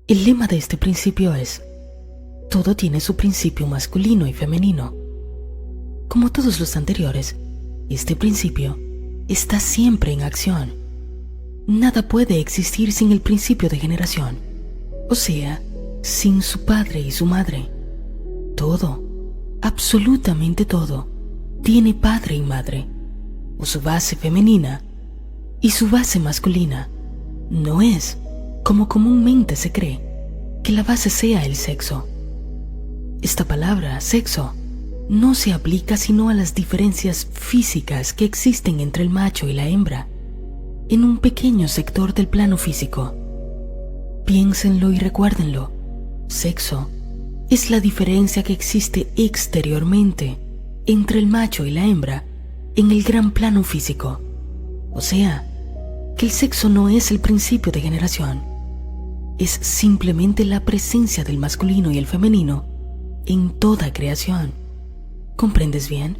El lema de este principio es: todo tiene su principio masculino y femenino. Como todos los anteriores, este principio está siempre en acción. Nada puede existir sin el principio de generación, o sea, sin su padre y su madre. Todo, absolutamente todo, tiene padre y madre, o su base femenina y su base masculina. No es, como comúnmente se cree, que la base sea el sexo. Esta palabra, sexo, no se aplica sino a las diferencias físicas que existen entre el macho y la hembra, en un pequeño sector del plano físico. Piénsenlo y recuérdenlo. Sexo es la diferencia que existe exteriormente entre el macho y la hembra en el gran plano físico. O sea, que el sexo no es el principio de generación. Es simplemente la presencia del masculino y el femenino en toda creación. ¿Comprendes bien?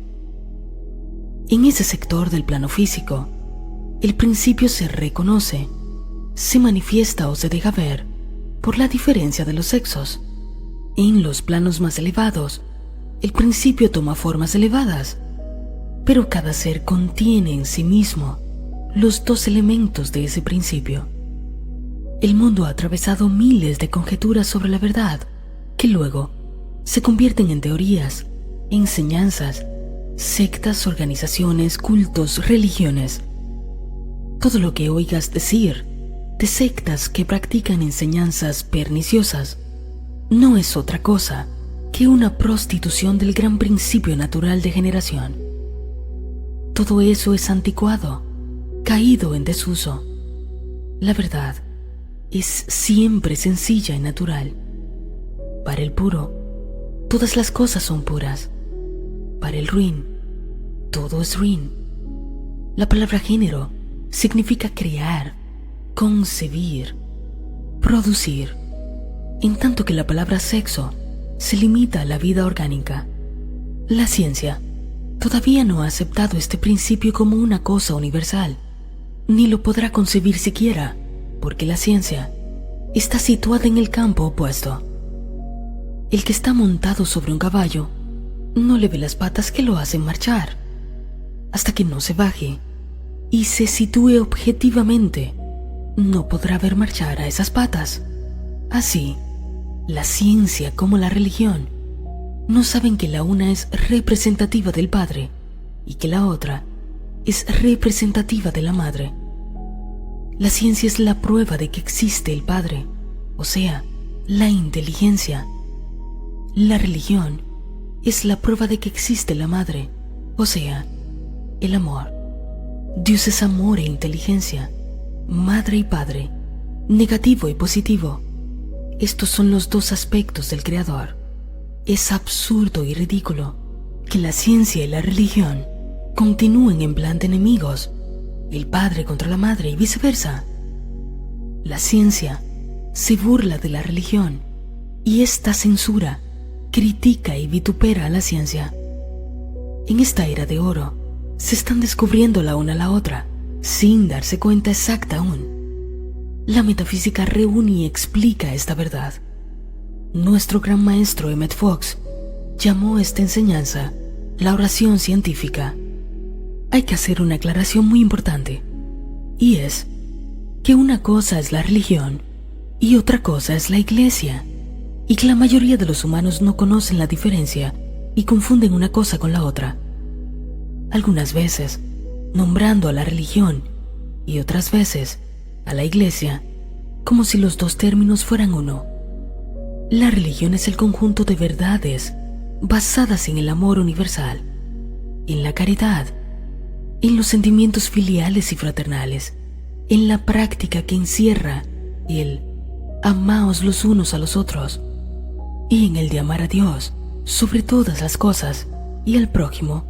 En ese sector del plano físico, el principio se reconoce, se manifiesta o se deja ver por la diferencia de los sexos. En los planos más elevados, el principio toma formas elevadas, pero cada ser contiene en sí mismo los dos elementos de ese principio. El mundo ha atravesado miles de conjeturas sobre la verdad, que luego se convierten en teorías, enseñanzas, sectas, organizaciones, cultos, religiones. Todo lo que oigas decir de sectas que practican enseñanzas perniciosas no es otra cosa que una prostitución del gran principio natural de generación. Todo eso es anticuado, caído en desuso. La verdad es siempre sencilla y natural. Para el puro, todas las cosas son puras. Para el ruin, todo es ruin. La palabra género significa crear, concebir, producir, en tanto que la palabra sexo se limita a la vida orgánica. La ciencia todavía no ha aceptado este principio como una cosa universal, ni lo podrá concebir siquiera, porque la ciencia está situada en el campo opuesto. El que está montado sobre un caballo no le ve las patas que lo hacen marchar. Hasta que no se baje y se sitúe objetivamente, no podrá ver marchar a esas patas. Así, la ciencia como la religión no saben que la una es representativa del padre y que la otra es representativa de la madre. La ciencia es la prueba de que existe el padre, o sea, la inteligencia. La religión es la prueba de que existe la madre, o sea, el amor. Dios es amor e inteligencia, madre y padre, negativo y positivo. Estos son los dos aspectos del Creador. Es absurdo y ridículo que la ciencia y la religión continúen en plan de enemigos, el padre contra la madre y viceversa. La ciencia se burla de la religión y esta censura, critica y vitupera a la ciencia. En esta era de oro, se están descubriendo la una a la otra, sin darse cuenta exacta aún. La metafísica reúne y explica esta verdad. Nuestro gran maestro Emmett Fox llamó a esta enseñanza la oración científica. Hay que hacer una aclaración muy importante, y es que una cosa es la religión y otra cosa es la iglesia, y que la mayoría de los humanos no conocen la diferencia y confunden una cosa con la otra. Algunas veces nombrando a la religión y otras veces a la iglesia como si los dos términos fueran uno. La religión es el conjunto de verdades basadas en el amor universal, en la caridad, en los sentimientos filiales y fraternales, en la práctica que encierra el amaos los unos a los otros, y en el de amar a Dios sobre todas las cosas y al prójimo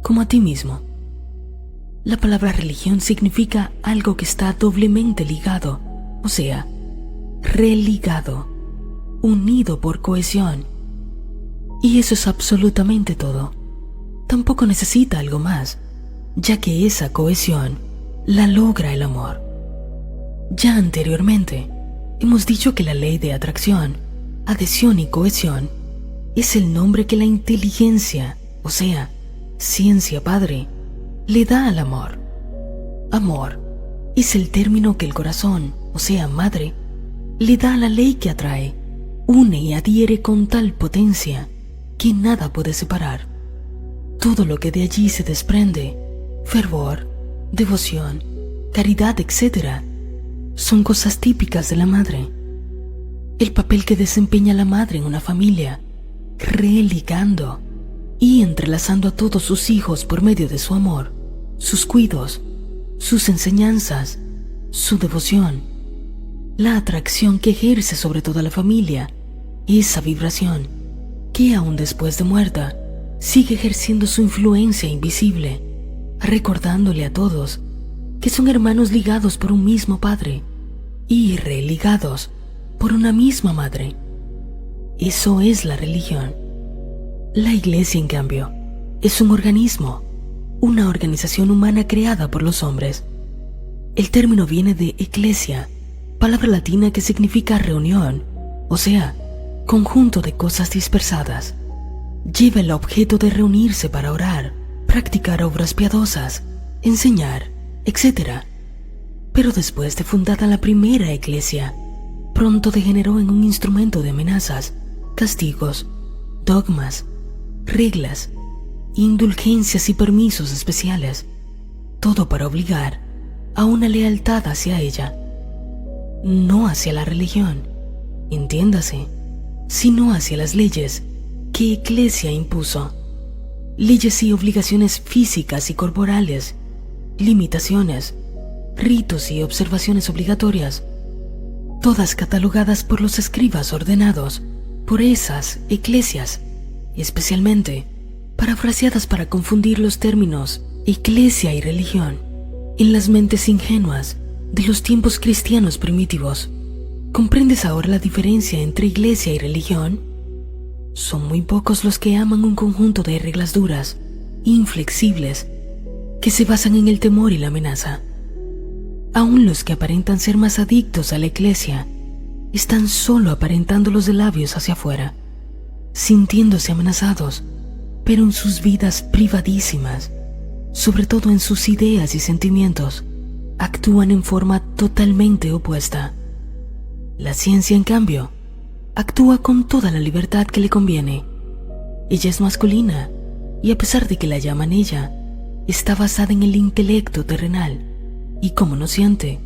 como a ti mismo. La palabra religión significa algo que está doblemente ligado, o sea, religado, unido por cohesión. Y eso es absolutamente todo. Tampoco necesita algo más, ya que esa cohesión la logra el amor. Ya anteriormente, Hemos dicho que la ley de atracción, adhesión y cohesión es el nombre que la inteligencia, o sea, ciencia padre, le da al amor. Amor es el término que el corazón, o sea, madre, le da a la ley que atrae, une y adhiere con tal potencia que nada puede separar. Todo lo que de allí se desprende, fervor, devoción, caridad, etc., son cosas típicas de la madre. El papel que desempeña la madre en una familia, religando y entrelazando a todos sus hijos por medio de su amor, sus cuidados, sus enseñanzas, su devoción, la atracción que ejerce sobre toda la familia, esa vibración que aún después de muerta sigue ejerciendo su influencia invisible, recordándole a todos que son hermanos ligados por un mismo padre y religados por una misma madre. Eso es la religión. La Iglesia, en cambio, es un organismo, una organización humana creada por los hombres. El término viene de ecclesia, palabra latina que significa reunión, o sea, conjunto de cosas dispersadas. Lleva el objeto de reunirse para orar, practicar obras piadosas, enseñar, etc. Pero después de fundada la primera iglesia, pronto degeneró en un instrumento de amenazas, castigos, dogmas, reglas, indulgencias y permisos especiales, todo para obligar a una lealtad hacia ella, no hacia la religión, entiéndase, sino hacia las leyes que Iglesia impuso, leyes y obligaciones físicas y corporales, limitaciones, ritos y observaciones obligatorias, todas catalogadas por los escribas ordenados por esas iglesias, especialmente parafraseadas para confundir los términos iglesia y religión en las mentes ingenuas de los tiempos cristianos primitivos. ¿Comprendes ahora la diferencia entre iglesia y religión? Son muy pocos los que aman un conjunto de reglas duras, inflexibles, que se basan en el temor y la amenaza. Aún los que aparentan ser más adictos a la iglesia están solo aparentando los de labios hacia afuera, sintiéndose amenazados, pero en sus vidas privadísimas, sobre todo en sus ideas y sentimientos, actúan en forma totalmente opuesta. La ciencia, en cambio, actúa con toda la libertad que le conviene. Ella es masculina y, a pesar de que la llaman ella, está basada en el intelecto terrenal. ¿Y cómo no siente?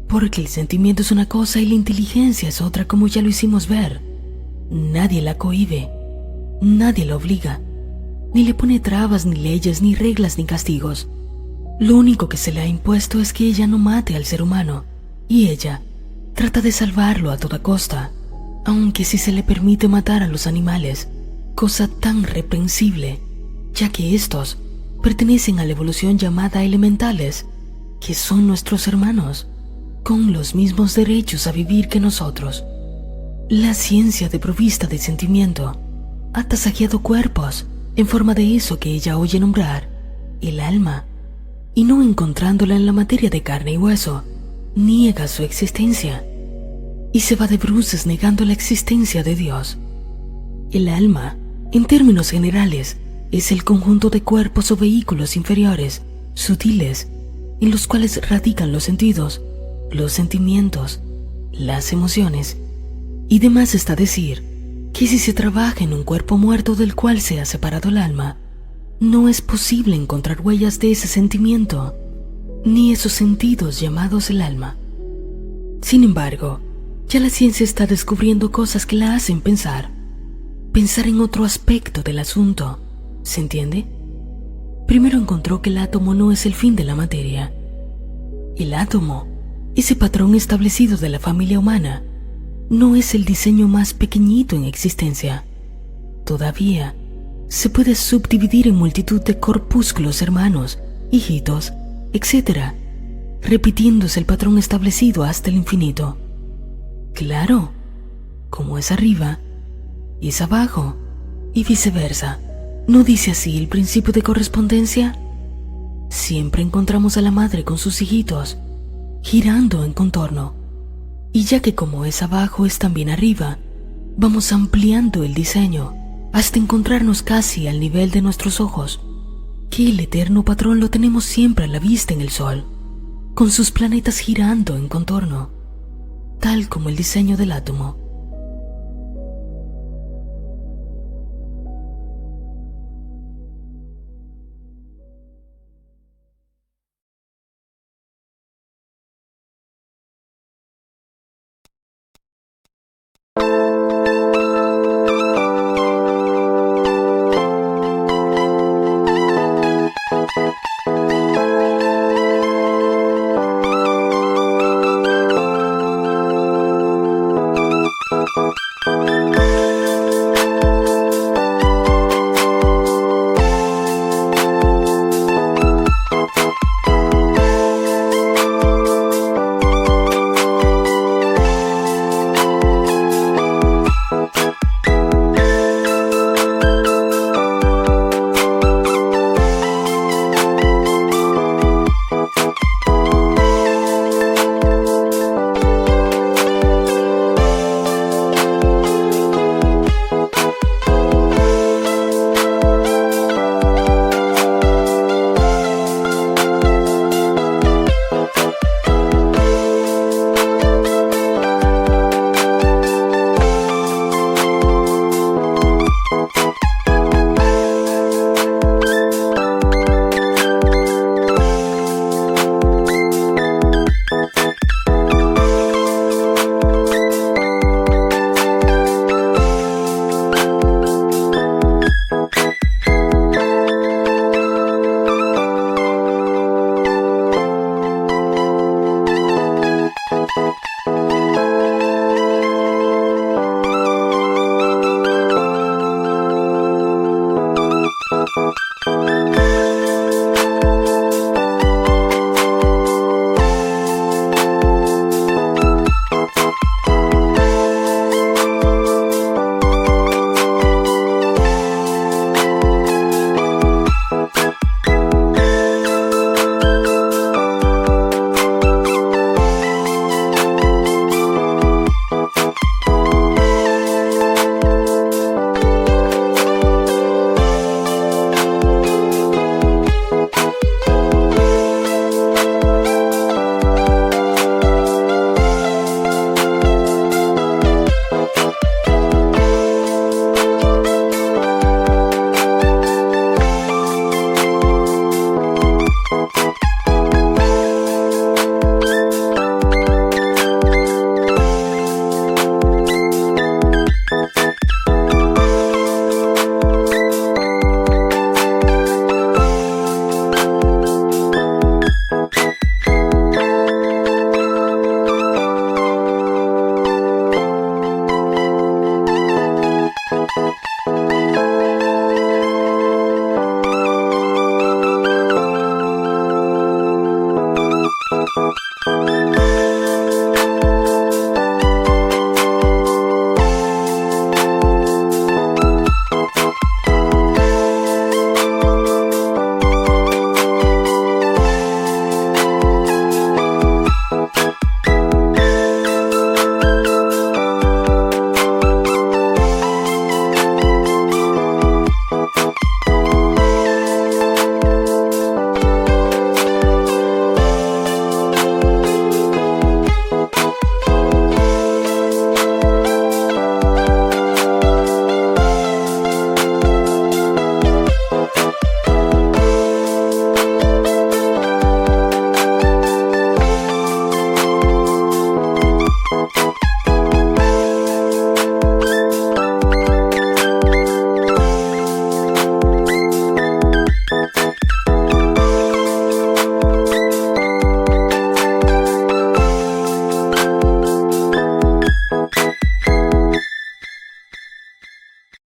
Porque el sentimiento es una cosa y la inteligencia es otra, como ya lo hicimos ver. Nadie la cohíbe, nadie la obliga, ni le pone trabas, ni leyes, ni reglas, ni castigos. Lo único que se le ha impuesto es que ella no mate al ser humano, y ella trata de salvarlo a toda costa, aunque si se le permite matar a los animales, cosa tan reprensible, ya que estos pertenecen a la evolución llamada elementales, que son nuestros hermanos, con los mismos derechos a vivir que nosotros. La ciencia desprovista de sentimiento ha tasajeado cuerpos en forma de eso que ella oye nombrar, el alma, y no encontrándola en la materia de carne y hueso, niega su existencia, y se va de bruces negando la existencia de Dios. El alma, en términos generales, es el conjunto de cuerpos o vehículos inferiores, sutiles, en los cuales radican los sentidos, los sentimientos, las emociones, y demás está decir que si se trabaja en un cuerpo muerto del cual se ha separado el alma, no es posible encontrar huellas de ese sentimiento, ni esos sentidos llamados el alma. Sin embargo, ya la ciencia está descubriendo cosas que la hacen pensar en otro aspecto del asunto, ¿se entiende? Primero encontró que el átomo no es el fin de la materia. El átomo, ese patrón establecido de la familia humana, no es el diseño más pequeñito en existencia. Todavía se puede subdividir en multitud de corpúsculos hermanos, hijitos, etc., repitiéndose el patrón establecido hasta el infinito. Claro, como es arriba, es abajo, y viceversa. ¿No dice así el principio de correspondencia? Siempre encontramos a la madre con sus hijitos, girando en contorno, Y ya que como es abajo es también arriba, vamos ampliando el diseño hasta encontrarnos casi al nivel de nuestros ojos, que el eterno patrón lo tenemos siempre a la vista en el Sol, con sus planetas girando en contorno, tal como el diseño del átomo.